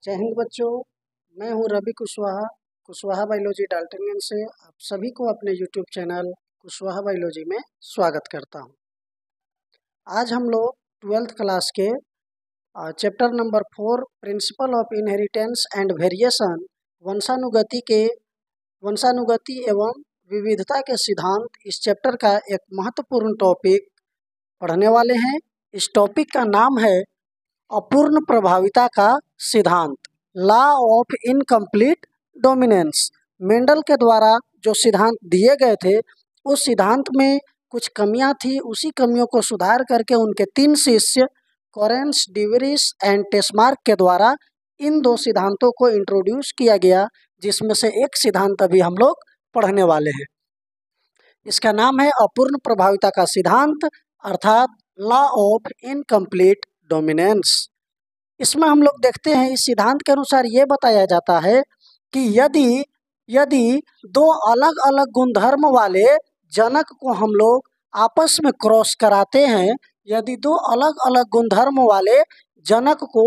जय हिंद बच्चों। मैं हूं रवि कुशवाहा, कुशवाहा बायोलॉजी डाल्टनगंज से आप सभी को अपने यूट्यूब चैनल कुशवाहा बायोलॉजी में स्वागत करता हूं। आज हम लोग 12th क्लास के chapter number 4 principle of inheritance and variation वंशानुगति एवं विविधता के सिद्धांत, इस चैप्टर का एक महत्वपूर्ण टॉपिक पढ़ने वाले हैं। इस टॉपिक का नाम है अपूर्ण प्रभाविता का सिद्धांत, law of incomplete dominance. Mendel के द्वारा जो सिद्धांत दिए गए थे, उस सिद्धांत में कुछ कमियां थी। उसी कमियों को सुधार करके उनके 3 शिष्य कोरेंस, डिवरिस एंड टेस्मार्क के द्वारा इन 2 सिद्धांतों को इंट्रोड्यूस किया गया, जिसमें से एक सिद्धांत अभी हम लोग पढ़ने वाले हैं। इसका नाम है अपूर्ण प्रभाविता का सिद्धांत, अर्थात लॉ ऑफ इनकम्प्लीट डोमिनेंस। इसमें हम लोग देखते हैं, इस सिद्धांत के अनुसार ये बताया जाता है कि यदि 2 अलग अलग गुणधर्म वाले जनक को हम लोग आपस में क्रॉस कराते हैं, यदि 2 अलग अलग गुणधर्म वाले जनक को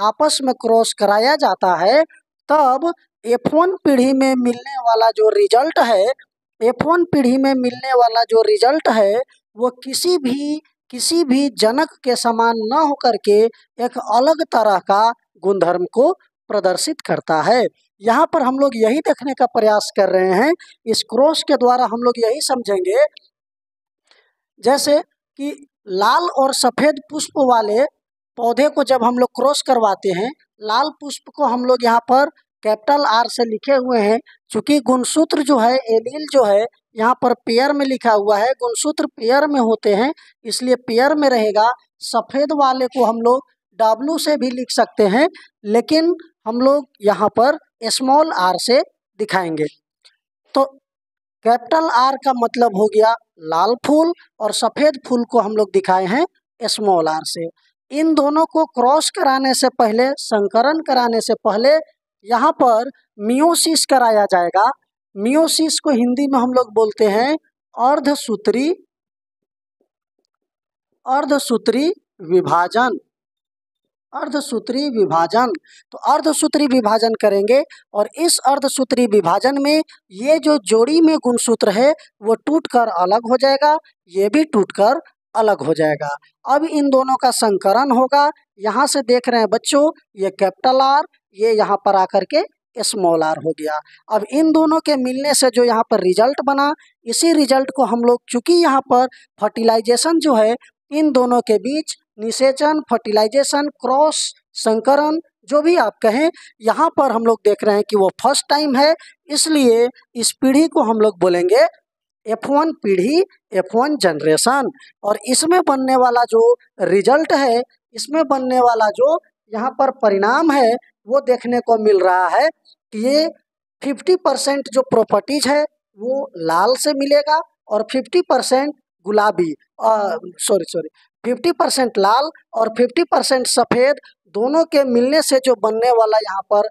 आपस में क्रॉस कराया जाता है, तब F1 पीढ़ी में मिलने वाला जो रिजल्ट है, F1 पीढ़ी में मिलने वाला जो रिजल्ट है, वो किसी भी जनक के समान न होकर के एक अलग तरह का गुणधर्म को प्रदर्शित करता है। यहाँ पर हम लोग यही देखने का प्रयास कर रहे हैं। इस क्रॉस के द्वारा हम लोग यही समझेंगे, जैसे कि लाल और सफ़ेद पुष्प वाले पौधे को जब हम लोग क्रॉस करवाते हैं, लाल पुष्प को हम लोग यहाँ पर कैपिटल R से लिखे हुए हैं। चूँकि गुणसूत्र जो है, एलील जो है, यहाँ पर पेयर में लिखा हुआ है, गुणसूत्र पेयर में होते हैं, इसलिए पेयर में रहेगा। सफ़ेद वाले को हम लोग W से भी लिख सकते हैं, लेकिन हम लोग यहाँ पर स्मॉल r से दिखाएंगे। तो कैपिटल R का मतलब हो गया लाल फूल, और सफ़ेद फूल को हम लोग दिखाए हैं स्मॉल r से। इन दोनों को क्रॉस कराने से पहले, संकरण कराने से पहले यहाँ पर मियोसिस कराया जाएगा। मियोसिस को हिंदी में हम लोग बोलते हैं अर्धसूत्री विभाजन। अर्धसूत्री विभाजन, तो अर्धसूत्री विभाजन करेंगे, और इस अर्धसूत्री विभाजन में ये जो जोड़ी में गुणसूत्र है वो टूटकर अलग हो जाएगा, ये भी टूटकर अलग हो जाएगा। अब इन दोनों का संकरण होगा। यहाँ से देख रहे हैं बच्चों, ये कैपिटल R, ये यहाँ पर आकर के स्मॉल r हो गया। अब इन दोनों के मिलने से जो यहाँ पर रिजल्ट बना, इसी रिजल्ट को हम लोग, चूँकि यहाँ पर फर्टिलाइजेशन जो है, इन दोनों के बीच निषेचन, फर्टिलाइजेशन, क्रॉस, संकरण, जो भी आप कहें, यहाँ पर हम लोग देख रहे हैं कि वो फर्स्ट टाइम है, इसलिए इस पीढ़ी को हम लोग बोलेंगे F1 पीढ़ी, F1 जनरेशन। और इसमें बनने वाला जो रिजल्ट है, इसमें बनने वाला जो यहाँ पर परिणाम है, वो देखने को मिल रहा है कि ये 50% जो प्रॉपर्टीज है वो लाल से मिलेगा, और 50% गुलाबी, 50% लाल और 50% सफ़ेद, दोनों के मिलने से जो बनने वाला यहाँ पर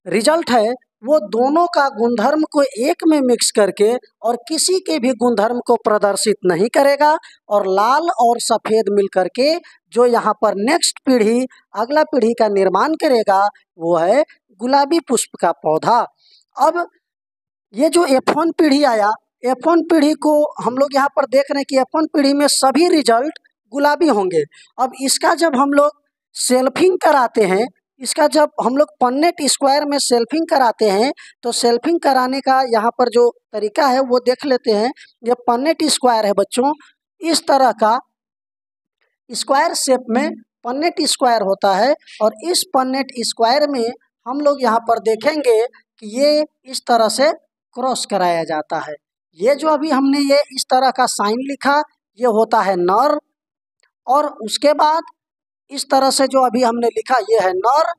रिजल्ट है, वो दोनों का गुणधर्म को एक में मिक्स करके और किसी के भी गुणधर्म को प्रदर्शित नहीं करेगा, और लाल और सफ़ेद मिलकर के जो यहाँ पर नेक्स्ट पीढ़ी, अगला पीढ़ी का निर्माण करेगा, वो है गुलाबी पुष्प का पौधा। अब ये जो F1 पीढ़ी आया, F1 पीढ़ी को हम लोग यहाँ पर देख रहे हैं कि F1 पीढ़ी में सभी रिजल्ट गुलाबी होंगे। अब इसका जब हम लोग सेल्फिंग कराते हैं, इसका जब हम लोग पन्नेट स्क्वायर में सेल्फिंग कराते हैं, तो सेल्फिंग कराने का यहाँ पर जो तरीका है वो देख लेते हैं। ये पन्नेट स्क्वायर है बच्चों, इस तरह का स्क्वायर शेप में पन्नेट स्क्वायर होता है, और इस पन्नेट स्क्वायर में हम लोग यहाँ पर देखेंगे कि ये इस तरह से क्रॉस कराया जाता है। ये जो अभी हमने ये इस तरह का साइन लिखा, ये होता है नर, और उसके बाद इस तरह से जो अभी हमने लिखा, ये है नर,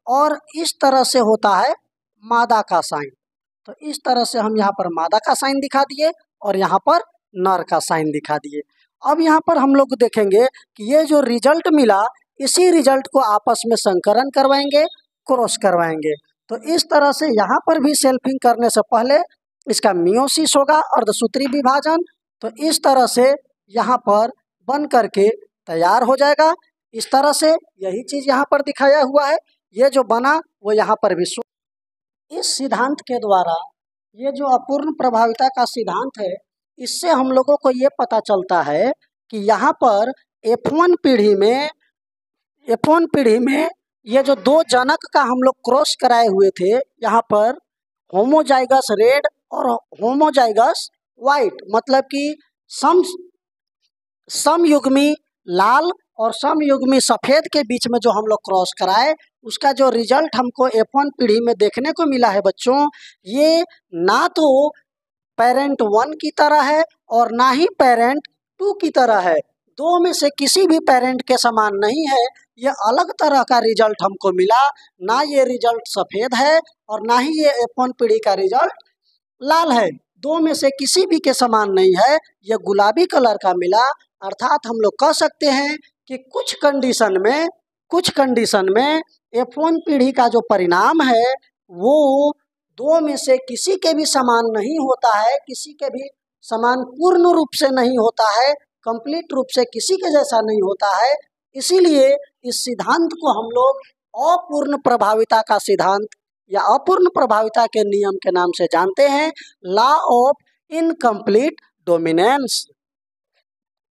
और इस तरह से होता है मादा का साइन। तो इस तरह से हम यहाँ पर मादा का साइन दिखा दिए, और यहाँ पर नर का साइन दिखा दिए। अब यहाँ पर हम लोग देखेंगे कि ये जो रिजल्ट मिला, इसी रिजल्ट को आपस में संकरण करवाएंगे, क्रॉस करवाएंगे। तो इस तरह से यहाँ पर भी सेल्फिंग करने से पहले इसका मियोसिस होगा, अर्धसूत्री विभाजन। तो इस तरह से यहाँ पर बन करके तैयार हो जाएगा। इस तरह से यही चीज यहाँ पर दिखाया हुआ है। ये जो बना वो यहाँ पर भी इस सिद्धांत के द्वारा ये जो अपूर्ण प्रभाविता का सिद्धांत है, इससे हम लोगों को ये पता चलता है कि यहाँ पर F1 पीढ़ी में ये जो दो जनक का हम लोग क्रॉस कराए हुए थे, यहाँ पर होमोजाइगस रेड और होमोजाइगस वाइट, मतलब कि समयुग्मी लाल और समयुग्मी सफेद के बीच में जो हम लोग क्रॉस कराए, उसका जो रिजल्ट हमको F1 पीढ़ी में देखने को मिला है बच्चों, ये ना तो पेरेंट 1 की तरह है और ना ही पेरेंट 2 की तरह है। दो में से किसी भी पेरेंट के समान नहीं है। ये अलग तरह का रिजल्ट हमको मिला। ना ये रिजल्ट सफेद है और ना ही ये F1 पीढ़ी का रिजल्ट लाल है। दो में से किसी भी के समान नहीं है, ये गुलाबी कलर का मिला। अर्थात हम लोग कह सकते हैं कि कुछ कंडीशन में F1 पीढ़ी का जो परिणाम है वो दो में से किसी के भी समान नहीं होता है, किसी के भी समान पूर्ण रूप से नहीं होता है, कंप्लीट रूप से किसी के जैसा नहीं होता है। इसीलिए इस सिद्धांत को हम लोग अपूर्ण प्रभाविता का सिद्धांत या अपूर्ण प्रभाविता के नियम के नाम से जानते हैं, लॉ ऑफ इनकम्प्लीट डोमिनेंस।